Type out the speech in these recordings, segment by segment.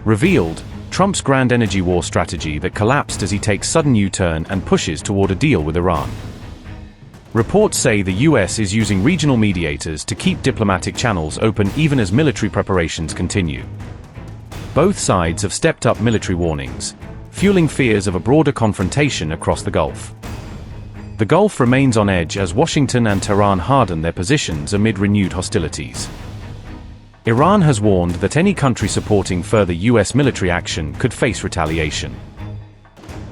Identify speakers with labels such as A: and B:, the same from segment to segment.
A: revealed Trump's grand energy war strategy that collapsed as he takes sudden U-turn and pushes toward a deal with Iran. Reports say the US is using regional mediators to keep diplomatic channels open even as military preparations continue. Both sides have stepped up military warnings, fueling fears of a broader confrontation across the Gulf. The Gulf remains on edge as Washington and Tehran harden their positions amid renewed hostilities. Iran has warned that any country supporting further US military action could face retaliation.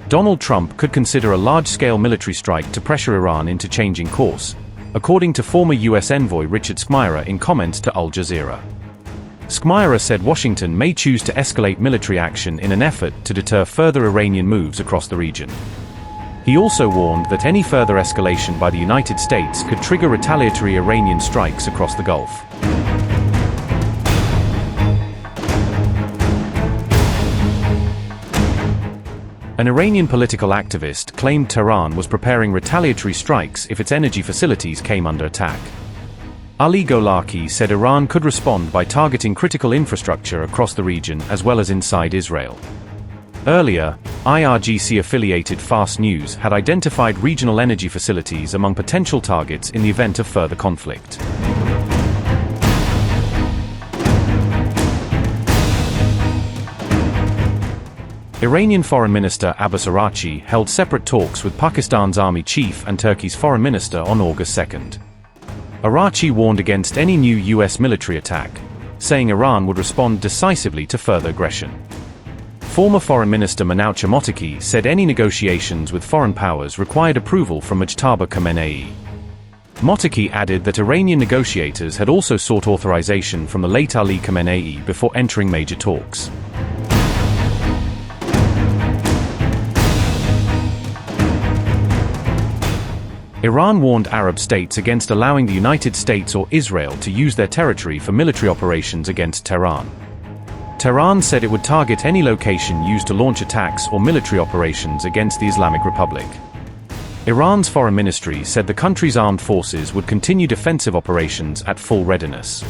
A: Donald Trump could consider a large-scale military strike to pressure Iran into changing course, according to former US envoy Richard Schmeier in comments to Al Jazeera. Schmeier said Washington may choose to escalate military action in an effort to deter further Iranian moves across the region. He also warned that any further escalation by the United States could trigger retaliatory Iranian strikes across the Gulf. An Iranian political activist claimed Tehran was preparing retaliatory strikes if its energy facilities came under attack. Ali Golaki said Iran could respond by targeting critical infrastructure across the region as well as inside Israel. Earlier, IRGC-affiliated Fast News had identified regional energy facilities among potential targets in the event of further conflict. Iranian Foreign Minister Abbas Araghchi held separate talks with Pakistan's army chief and Turkey's foreign minister on August 2. Araghchi warned against any new US military attack, saying Iran would respond decisively to further aggression. Former Foreign Minister Manouchehr Mottaki said any negotiations with foreign powers required approval from Mujtaba Khamenei. Mottaki added that Iranian negotiators had also sought authorization from the late Ali Khamenei before entering major talks. Iran warned Arab states against allowing the United States or Israel to use their territory for military operations against Tehran. Tehran said it would target any location used to launch attacks or military operations against the Islamic Republic. Iran's foreign ministry said the country's armed forces would continue defensive operations at full readiness.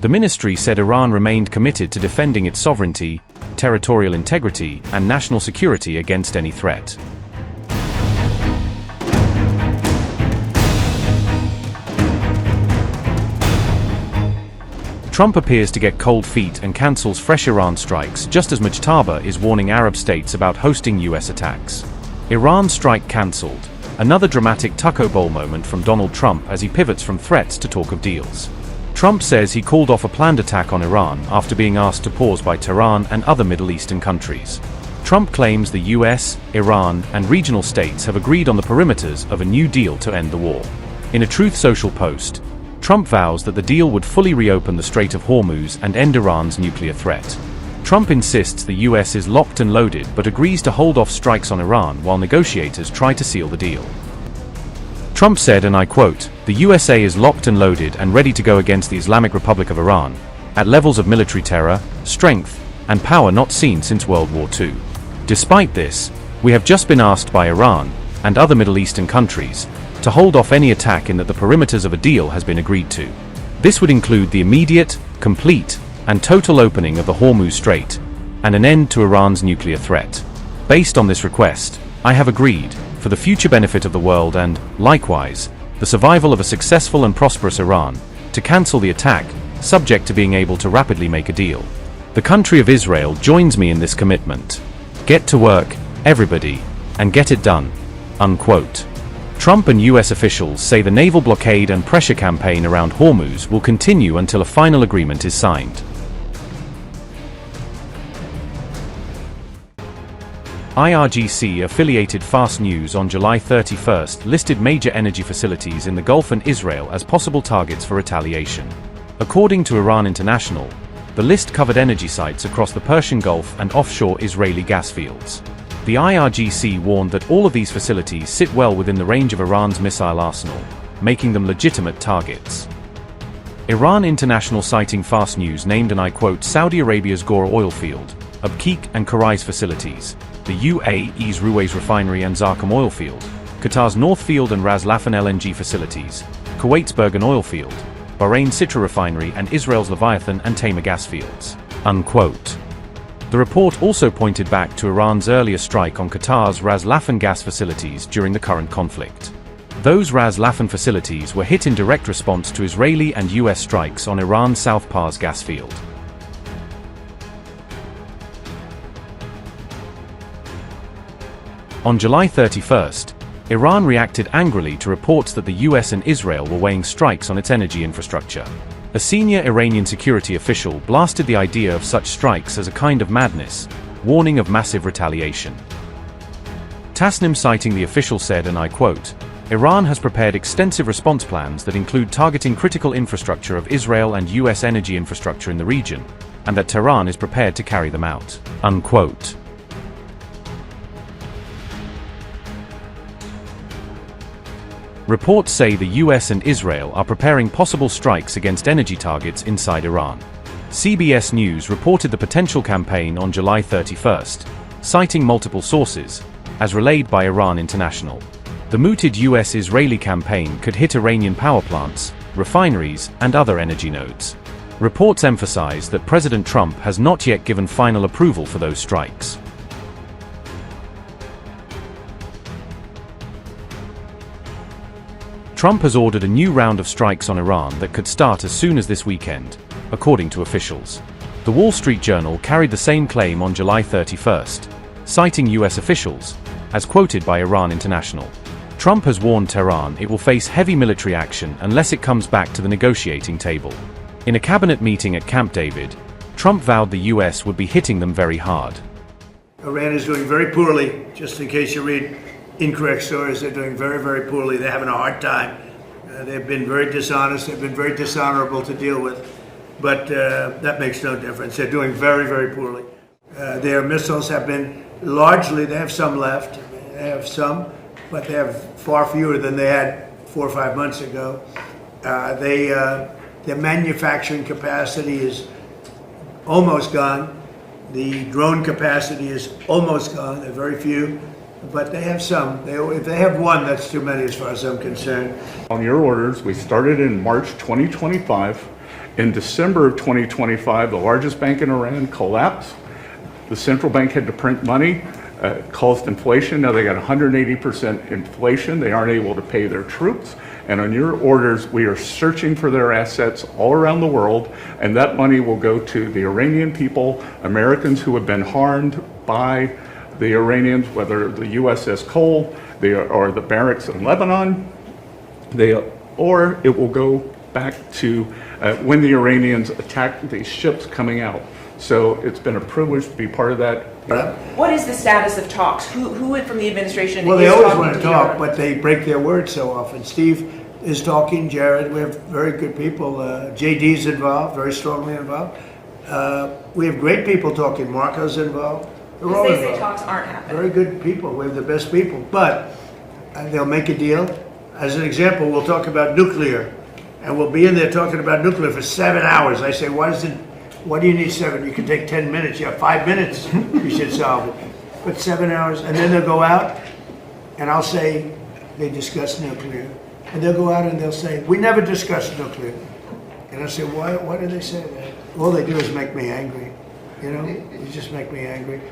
A: The ministry said Iran remained committed to defending its sovereignty, territorial integrity, and national security against any threat. Trump appears to get cold feet and cancels fresh Iran strikes just as Mujtaba is warning Arab states about hosting US attacks. Iran strike cancelled. Another dramatic Tucko Bowl moment from Donald Trump as he pivots from threats to talk of deals. Trump says he called off a planned attack on Iran after being asked to pause by Tehran and other Middle Eastern countries. Trump claims the US, Iran, and regional states have agreed on the perimeters of a new deal to end the war. In a Truth Social post, Trump vows that the deal would fully reopen the Strait of Hormuz and end Iran's nuclear threat. Trump insists the US is locked and loaded but agrees to hold off strikes on Iran while negotiators try to seal the deal. Trump said, and I quote, "The USA is locked and loaded and ready to go against the Islamic Republic of Iran, at levels of military terror, strength, and power not seen since World War II. Despite this, we have just been asked by Iran, and other Middle Eastern countries, to hold off any attack in that the perimeters of a deal has been agreed to. This would include the immediate, complete, and total opening of the Hormuz Strait, and an end to Iran's nuclear threat. Based on this request, I have agreed, for the future benefit of the world and, likewise, the survival of a successful and prosperous Iran, to cancel the attack, subject to being able to rapidly make a deal. The country of Israel joins me in this commitment. Get to work, everybody, and get it done." Unquote. Trump and US officials say the naval blockade and pressure campaign around Hormuz will continue until a final agreement is signed. IRGC-affiliated Fast News on July 31 listed major energy facilities in the Gulf and Israel as possible targets for retaliation. According to Iran International, the list covered energy sites across the Persian Gulf and offshore Israeli gas fields. The IRGC warned that all of these facilities sit well within the range of Iran's missile arsenal, making them legitimate targets. Iran International citing Fast News named, and I quote, Saudi Arabia's Ghor oil field, Abqaiq and Karai's facilities, the UAE's Ruwais refinery and Zarqam oil field, Qatar's North Field and Ras Laffan LNG facilities, Kuwait's Bergen oil field, Bahrain's Sitra refinery and Israel's Leviathan and Tamar gas fields. Unquote. The report also pointed back to Iran's earlier strike on Qatar's Ras Laffan gas facilities during the current conflict. Those Ras Laffan facilities were hit in direct response to Israeli and US strikes on Iran's South Pars gas field. On July 31st, Iran reacted angrily to reports that the US and Israel were weighing strikes on its energy infrastructure. A senior Iranian security official blasted the idea of such strikes as a kind of madness, warning of massive retaliation. Tasnim, citing the official, said, and I quote, "Iran has prepared extensive response plans that include targeting critical infrastructure of Israel and US energy infrastructure in the region, and that Tehran is prepared to carry them out." Unquote. Reports say the US and Israel are preparing possible strikes against energy targets inside Iran. CBS News reported the potential campaign on July 31st, citing multiple sources, as relayed by Iran International. The mooted US-Israeli campaign could hit Iranian power plants, refineries, and other energy nodes. Reports emphasize that President Trump has not yet given final approval for those strikes. Trump has ordered a new round of strikes on Iran that could start as soon as this weekend, according to officials. The Wall Street Journal carried the same claim on July 31st, citing US officials, as quoted by Iran International. Trump has warned Tehran it will face heavy military action unless it comes back to the negotiating table. In a cabinet meeting at Camp David, Trump vowed the US would be hitting them very hard.
B: Iran is doing very poorly, just in case you read incorrect stories. They're doing very, very poorly. They're having a hard time. They've been very dishonest. They've been very dishonorable to deal with. But that makes no difference. They're doing very, very poorly. Their missiles have been largely, they have some left. They have some, but they have far fewer than they had 4 or 5 months ago. Their manufacturing capacity is almost gone. The drone capacity is almost gone. There are very few. But they have some. If they have one, that's too many as far as I'm concerned.
C: On your orders, we started in March 2025. In December of 2025, the largest bank in Iran collapsed. The central bank had to print money, caused inflation. Now they got 180% inflation. They aren't able to pay their troops. And on your orders, we are searching for their assets all around the world, and that money will go to the Iranian people, Americans who have been harmed by the Iranians, whether the USS Cole, or the barracks in Lebanon, or it will go back to when the Iranians attacked these ships coming out. So it's been a privilege to be part of that.
D: What is the status of talks? Who from the administration?
B: Well, they always want to talk, but they break their word so often. Steve is talking, Jared. We have very good people. JD's involved, very strongly involved. We have great people talking. Marco's involved.
D: They say talks aren't happening.
B: Very good people. We have the best people. But they'll make a deal. As an example, we'll talk about nuclear. And we'll be in there talking about nuclear for 7 hours. I say, why do you need 7? You can take 10 minutes. You have 5 minutes. You should solve it. But 7 hours. And then they'll go out, and I'll say, they discuss nuclear. And they'll go out and they'll say, we never discussed nuclear. And I'll say, why do they say that? All they do is make me angry. You know, you just make me angry.